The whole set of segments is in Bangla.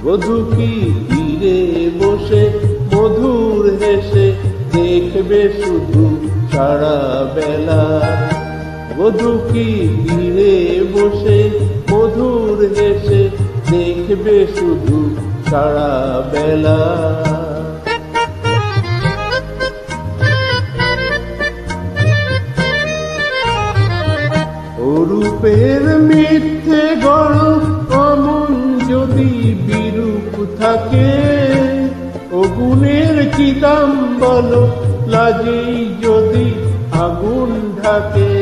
বধূ কি তীরে বসে মধুর হেসে দেখবে শুধু সারা বেলা। বধূ কি তীরে বসে মধুর হেসে দেখবে শুধু সারা বেলা। অরূপের মিথ্যে গড় অমন যদি বিরূপ থাকে, ও গুণের কি দাম বলো লাজেই যদি আগুন ঢাকে।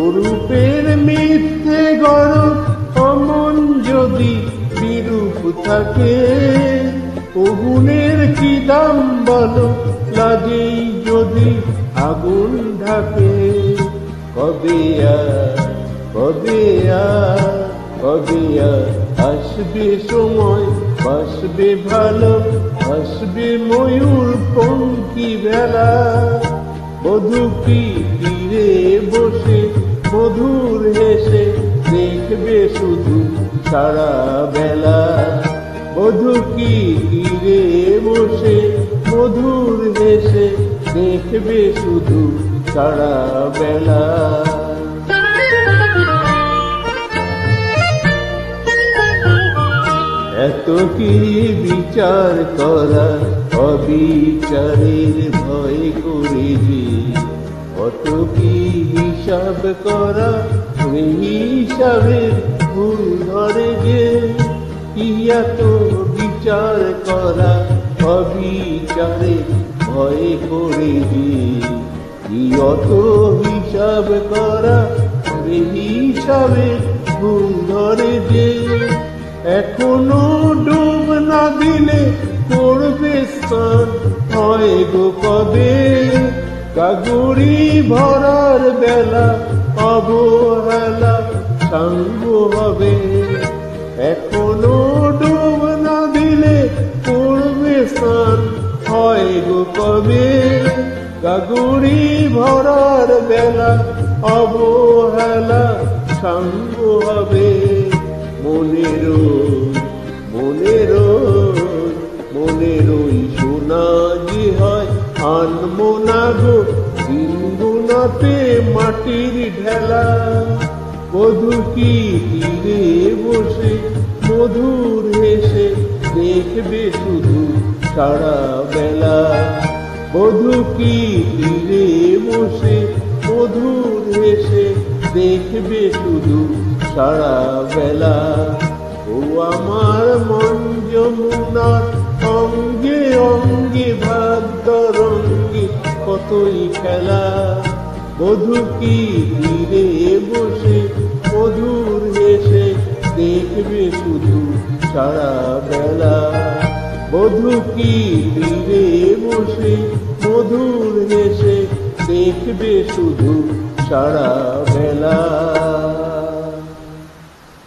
অরূপের মিথ্যে গড় অমন যদি বিরূপ থাকে, ও গুণের কি দাম বলো লাজেই যদি আগুন ঢাকে। কবে আসবে সময় বাসবে ভালো আসবে ময়ূর পঙ্খী বেলা। বধূ কি তীরে বসে মধুর হেসে দেখবে শুধু সারা বেলা। বধূ কি তীরে বসে মধুর হেসে দেখবে শুধু সারা বেলা। এত কি বিচার করা অবিচারের ভয় করে যে, কত কি হিসাব করা হিসাবের ভুল ধরে যে। কি এত বিচার করা অবিচারের ভয় করে যে, কি অত হিসাব করা হিসাবের ভুল ধরে যে। এখনো ডুব না দিলে করবে স্নান হয় গো কবে। গাগরি ভরার বেলা অবহেলা সাঙ্গ হবে। এখনো ডুব না দিলে করবে স্নান হয় গো কবে। গাগরি ভরার বেলা অবহেলা সাঙ্গ হবে। মনেরই সোনা যে হয় আনমো না গো দিনগুনাতে মাটির ঢেলা। বধূ কি তীরে বসে মধুর হেসে দেখবে শুধু সারা বেলা। বধূ কি তীরে বসে মধুর হেসে দেখবে শুধু সারা বেলা। ও আমার মন যমুনার অঙ্গে অঙ্গে ভাদ্র রঙ্গে কতই খেলা। বধূ কি তীরে বসে মধুর হেসে দেখবে শুধু সারা বেলা। বধূ কি তীরে বসে মধুর হেসে দেখবে শুধু সারা বেলা।